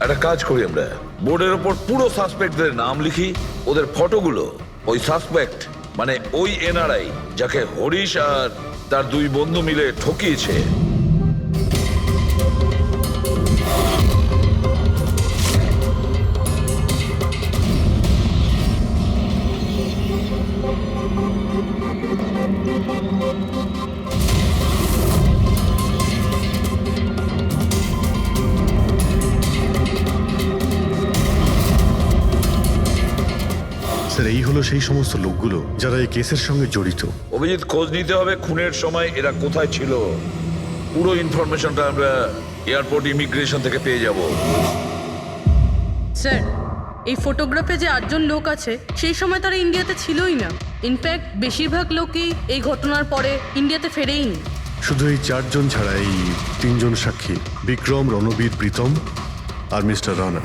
একটা কাজ করি, আমরা বোর্ডের ওপর পুরো সাসপেক্টদের নাম লিখি, ওদের ফটোগুলো ওই সাসপেক্ট মানে ওই এনআরআই যাকে হরিশ আর তার দুই বন্ধু মিলে ঠকিয়েছে স্যার এই হলো সেই সমস্ত লোকগুলো যারা এই কেসের সঙ্গে জড়িত। অভিজিৎ, খোঁজ নিতে হবে খুনের সময় এরা কোথায় ছিল। পুরো ইনফরমেশনটা আমরা এয়ারপোর্ট ইমিগ্রেশন থেকে পেয়ে যাব। স্যার এই ফটোগ্রাফে যে 8 জন লোক আছে সেই সময় তারা ইন্ডিয়াতে ছিলই না। ইনফ্যাক্ট বেশিরভাগ লোকই এই ঘটনার পরে ইন্ডিয়াতে ফেরেইনি। শুধু এই 4 জন ছাড়া এই 3 জন সাক্ষী, বিক্রম, রণবীর, প্রীতম আর মিস্টার রানা।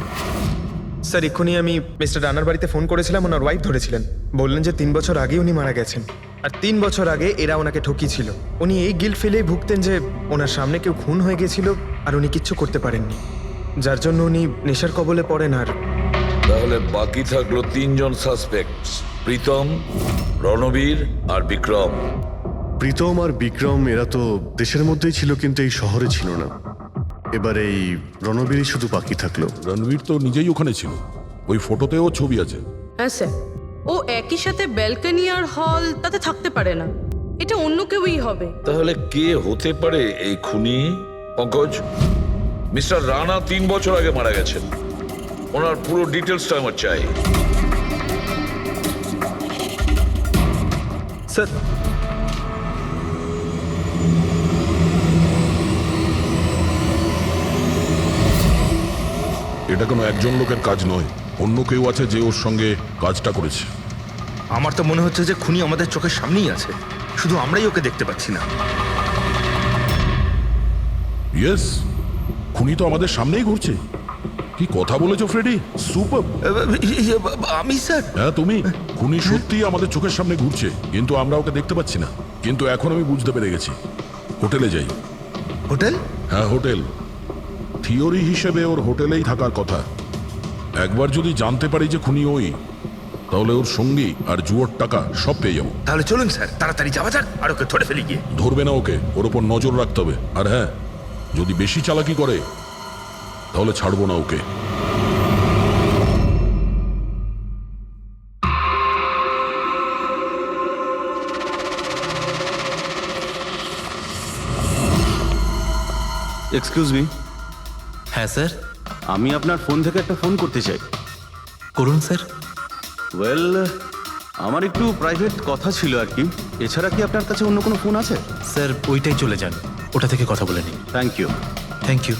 স্যার এক্ষুনি আমি মিস্টার রানার বাড়িতে ফোন করেছিলাম, ওনার ওয়াইফ ধরেছিলেন। বললেন যে 3 বছর আগে উনি মারা গেছেন, আর 3 বছর আগে এরা ওনাকে ঠকিয়েছিল। উনি এই গিল্ট ফিলেই ভুগতেন যে ওনার সামনে কেউ খুন হয়ে গেছিল আর উনি কিচ্ছু করতে পারেননি, যার জন্য উনি নেশার কবলে পড়েন। আর তাহলে বাকি থাকলো 3 জন সাসপেক্ট, প্রীতম, রণবীর আর বিক্রম। প্রীতম আর বিক্রম এরা তো দেশের মধ্যেই ছিল, কিন্তু এই শহরে ছিল না। এবার এই রণবীরই শুধু বাকি থাকলো। রণবীর তো নিজেই ওখানে ছিল, ওই ফটোতেও ছবি আছে। হ্যাঁ স্যার, ও একই সাথে ব্যালকনি আর হল তাতে থাকতে পারে না, এটা অন্য কেউই হবে। তাহলে কে হতে পারে এই খুনি? পঙ্কজ, মিস্টার রানা 3 বছর আগে মারা গেছেন, ওনার পুরো ডিটেলসটা আমার চাই। স্যার এটা কোনো একজন লোকের কাজ নয়, অন্য কেউ আছে যে ওর সঙ্গে কাজটা করেছে। আমার তো মনে হচ্ছে যে খুনি আমাদের চোখের সামনেই আছে, শুধু আমরাই ওকে দেখতে পাচ্ছি না। ইয়েস, খুনি তো আমাদের সামনেই ঘুরছে। কি কথা বলেছো ফ্রেডি, সুপার। আমি স্যার? হ্যাঁ তুমি। খুনি সত্যিই আমাদের চোখের সামনে ঘুরছে, কিন্তু আমরা ওকে দেখতে পাচ্ছি না। কিন্তু এখন আমি বুঝতে পেরে গেছি। হোটেলে যাই। হোটেল? হ্যাঁ হোটেল। থিওরি হিসেবে ওর হোটেলেই থাকার কথা। একবার যদি জানতে পারি যে খুনি ওই, তাহলে ওর সঙ্গী আর জুয়োর টাকা সব পেয়ে যাবো। তাহলে চলুন স্যার, তাড়াতাড়ি যাওয়া যাক আর ওকে ধরে ফেলি গিয়ে। ধরবে না ওকে, ওর ওপর নজর রাখতে হবে। আর হ্যাঁ, যদি বেশি চালাকি করে তাহলে ছাড়বো না ওকে। Excuse me. হ্যাঁ স্যার। আমি আপনার ফোন থেকে একটা ফোন করতে চাই। করুন স্যার। ওয়েল, আমার একটু প্রাইভেট কথা ছিল আর কি। এছাড়া কি আপনার কাছে অন্য কোনো ফোন আছে? স্যার ওইটাই চলে যান, ওটা থেকে কথা বলে নিন। Thank you. Thank you.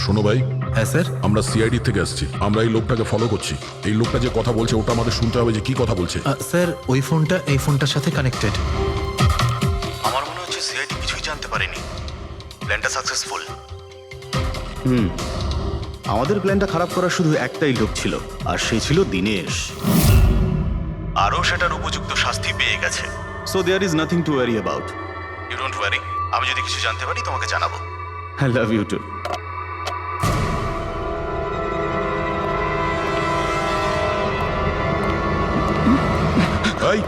শোনো ভাই। হ্যাঁ স্যার। আমরা সিআইডি থেকে আসছি, আমরা এই লোকটাকে ফলো করছি। এই লোকটা যে কথা বলছে ওটা আমাদের শুনতে হবে যে কি কথা বলছে। স্যার ওই ফোনটা এই ফোনটার সাথে কানেক্টেড। আমার মনে হচ্ছে সিআইডি কিছুই জানতে পারেনি, প্ল্যানটা সাকসেসফুল। আমাদের প্ল্যানটা খারাপ করার শুধু একটাই লোক ছিল, আর সে ছিল দিনেশ। আরও সেটার উপযুক্ত শাস্তি পেয়ে গেছে। So there is nothing to worry about. You don't worry, আমি যদি কিছু জানতে পারি তোমাকে জানাবো। I love you too. এই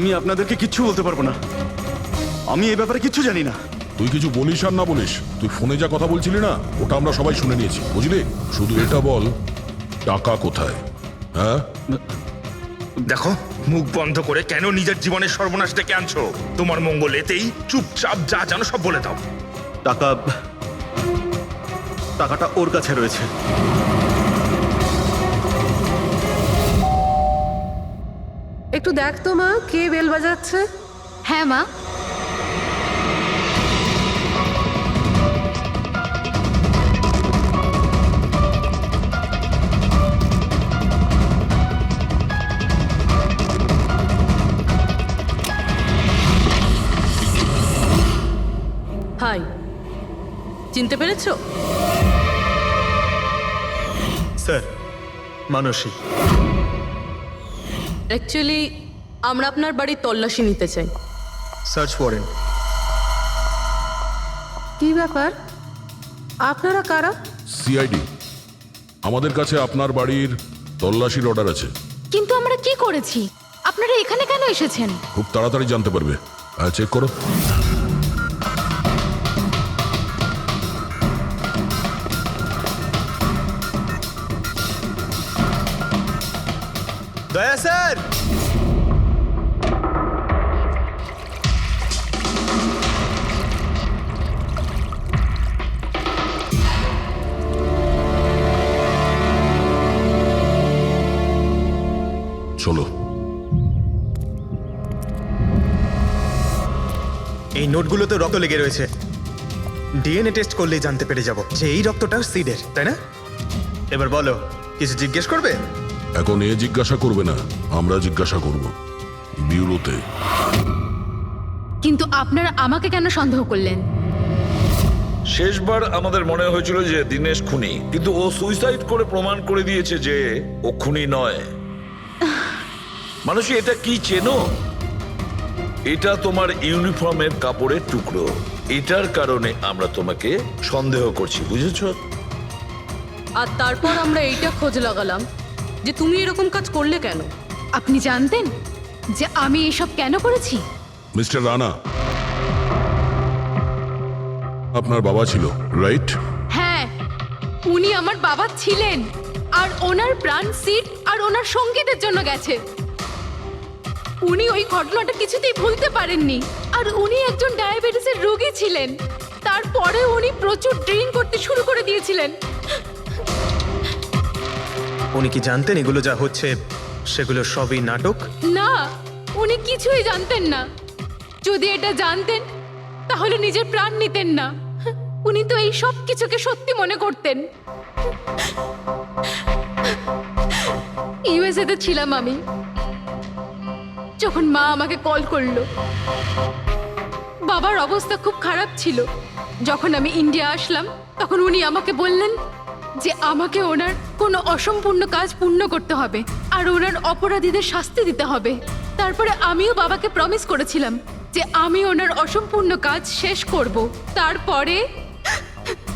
আমি আপনাদেরকে কিচ্ছু বলতে পারবো না, আমি এই ব্যাপারে কিচ্ছু জানি না। তুই কিছু বলিস আর না বলিস, তুই ফোনে যা কথা বলছিলি না ওটা আমরা সবাই শুনে নিয়েছি, বুঝলি? শুধু এটা বল, টাকা কোথায়? হ্যাঁ, দেখো, মুখ বন্ধ করে কেন নিজের জীবনের সর্বনাশ ডেকে আনছো? তোমার মঙ্গল এতেই, চুপচাপ যা জানো সব বলে দাও। টাকাটা ওর কাছে রয়েছে। একটু দেখ তো মা, কে বেল বাজাচ্ছে? হ্যাঁ মা। হাই, চিনতে পেরেছো? স্যার, মানসী। অ্যাকচুয়ালি আমরা আপনার বাড়ির তল্লাশি নিতে চাই। Search warrant. কি ব্যাপার, আপনারা কারা? সিআইডি, আমাদের কাছে আপনার বাড়ির তল্লাশির অর্ডার আছে। কিন্তু আমরা কি করেছি? আপনারা এখানে কেন এসেছেন? খুব তাড়াতাড়ি জানতে পারবে। চেক করো। দয়া স্যার, চলো। এই নোটগুলোতে রক্ত লেগে রয়েছে। ডিএনএ টেস্ট করলেই জানতে পেরে যাব যে এই রক্তটা সিডের, তাই না? এবার বলো, কিছু জিজ্ঞেস করবে? এখন এ জিজ্ঞাসা করবে না, আমরা জিজ্ঞাসা করব বিউরোতে। কিন্তু আপনারা আমাকে কেন সন্দেহ করলেন? শেষবার আমাদের মনে হয়েছিল যে দিনেশ খুনি, কিন্তু ও সুইসাইড করে প্রমাণ করে দিয়েছে যে ও খুনি নয়। মানুষ এটা কি চেনো? এটা তোমার ইউনিফর্মের কাপড়ের টুকরো। এটার কারণে আমরা তোমাকে সন্দেহ করছি, বুঝেছো? আর তারপর আমরা এইটা খোঁজ লাগালাম যে তুমি এরকম কাজ করলে কেন। আপনি জানতেন যে আমি এসব কেন করেছি? মিস্টার রানা, আপনার বাবা ছিল, রাইট? হ্যাঁ, উনি আমার বাবা ছিলেন, আর ওনার প্রাণ সিট আর ওনার সঙ্গীতের জন্য গেছে। উনি ওই ঘটনাটা কিছুতেই ভুলতে পারেননি, আর উনি একজন ডায়াবেটিসের রোগী ছিলেন। তারপরে উনি প্রচুর ড্রিঙ্ক করতে শুরু করে দিয়েছিলেন। উনি কি জানতেন এগুলো যা হচ্ছে সেগুলো সবই নাটক? না, উনি কিছুই জানতেন না। যদি এটা জানতেন তাহলে নিজের প্রাণ নিতেন না। উনি তো এই সব কিছুকে সত্যি মনে করতেন। ইউএসএ তে ছিলাম আমি, যখন মা আমাকে কল করলো। বাবার অবস্থা খুব খারাপ ছিল। যখন আমি ইন্ডিয়া আসলাম তখন উনি আমাকে বললেন যে আমাকে ওনার কোনো অসম্পূর্ণ কাজ পূর্ণ করতে হবে আর ওনার অপরাধীদের শাস্তি দিতে হবে। তারপরে আমিও বাবাকে প্রমিস করেছিলাম যে আমি ওনার অসম্পূর্ণ কাজ শেষ করব। তারপরে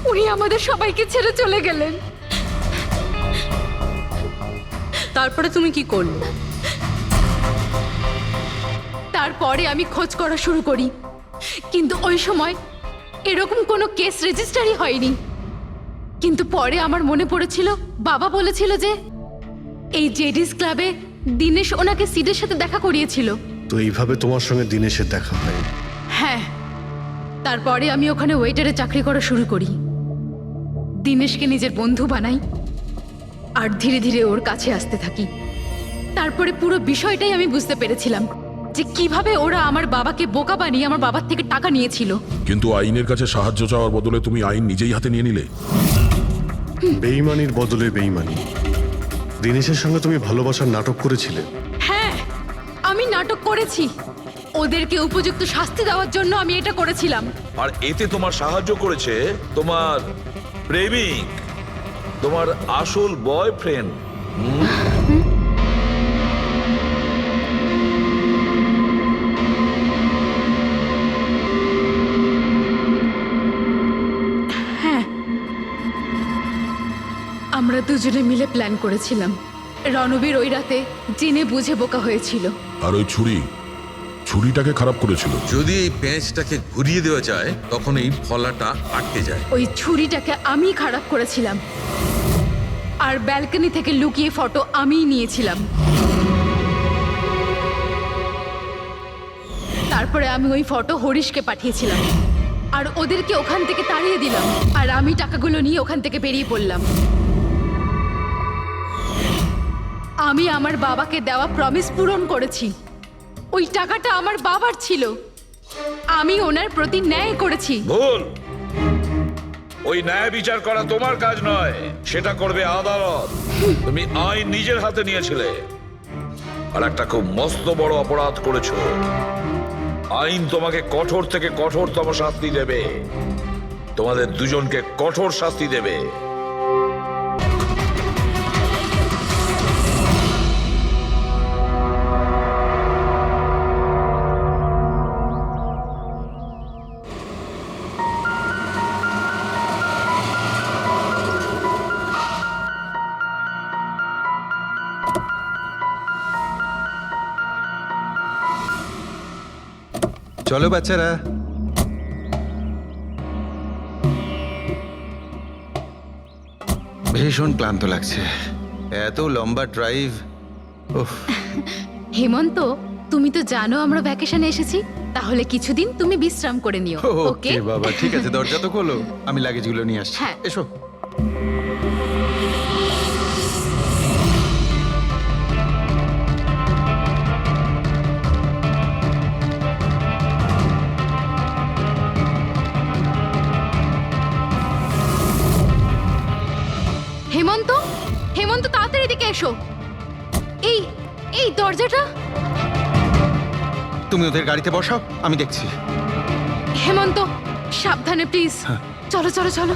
উনি আমাদের সবাইকে ছেড়ে চলে গেলেন। তারপরে তুমি কি করলে? তারপরে আমি খোঁজ করা শুরু করি, কিন্তু ওই সময় এরকম কোনো কেস রেজিস্টারই হয়নি। কিন্তু পরে আমার মনে পড়েছিল, বাবা বলেছিল যে এই জেডিস ক্লাবে দিনেশ ওনাকে সিডের সাথে দেখা করিয়েছিল। তো এইভাবে তোমার সঙ্গে দিনেশের দেখা হয়? হ্যাঁ, তারপরে আমি ওখানে ওয়েটারে চাকরি করা শুরু করি। দিনেশকে নিজের বন্ধু বানাই আর ধীরে ধীরে ওর কাছে আসতে থাকি। তারপরে পুরো বিষয়টাই আমি বুঝতে পেরেছিলাম যে কিভাবে ওরা আমার বাবাকে বোকা বানিয়ে আমার বাবার থেকে টাকা নিয়েছিল। কিন্তু আইনের কাছে সাহায্য চাওয়ার বদলে তুমি আইন নিজেই হাতে নিয়ে নিলে। বেইমানির বদলে বেইমানি। দিনেশের সঙ্গে তুমি ভালোবাসার নাটক করেছিলে। হ্যাঁ, আমি নাটক করেছি। ওদেরকে উপযুক্ত শাস্তি দেওয়ার জন্য আমি এটা করেছিলাম। আর এতে তোমার সাহায্য করেছে তোমার প্রেমিক, তোমার আসল বয়ফ্রেন্ড। আমরা দুজনে মিলে প্ল্যান করেছিলাম। রণবীর ওই রাতে জেনে বুঝে বোকা হয়েছিল। আর ওই ছুরি ছুরিটাকে খারাপ করেছিল। যদি এই পেঁচটাকে ঘুরিয়ে দেওয়া যায় তখন এই ফলাটা আটকে যায়। ওই ছুরিটাকে আমি খারাপ করেছিলাম, আর ব্যালকনি থেকে লুকিয়ে ফটো আমিই নিয়েছিলাম। তারপরে আমি ওই ফটো হরিশকে পাঠিয়েছিলাম, আর ওদেরকে ওখান থেকে তাড়িয়ে দিলাম, আর আমি টাকাগুলো নিয়ে ওখান থেকে বেরিয়ে পড়লাম। আমি আমার বাবাকে দেওয়া প্রমিস পূরণ করেছি। ওই টাকাটা আমার বাবার ছিল, আমি ওনার প্রতি ন্যায় করেছি। ভুল। ওই ন্যায় বিচার করা তোমার কাজ নয়, সেটা করবে আদালত। তুমি আইন নিজের হাতে নিয়েছিলে, আর একটা খুব মস্ত বড় অপরাধ করেছো। আইন তোমাকে কঠোর থেকে কঠোরতম শাস্তি দেবে। তোমাদের দুজনকে কঠোর শাস্তি দেবে। চলো বাচ্চারা। ভীষণ ক্লান্ত লাগছে, এত লম্বা ড্রাইভ। হেমন্ত, তুমি তো জানো আমরা ভ্যাকেশনে এসেছি, তাহলে কিছুদিন তুমি বিশ্রাম করে নিও। ওকে ওকে বাবা, ঠিক আছে, দরজা তো খোলো, আমি লাগেজগুলো নিয়ে আসছি। হ্যাঁ। এসো। হেমন্ত, হেমন্ত তাড়াতাড়ি এদিকে এসো। এই এই দরজাটা। তুমি ওদের গাড়িতে বসাও, আমি দেখছি। হেমন্ত সাবধানে প্লিজ। চলো চলো চলো।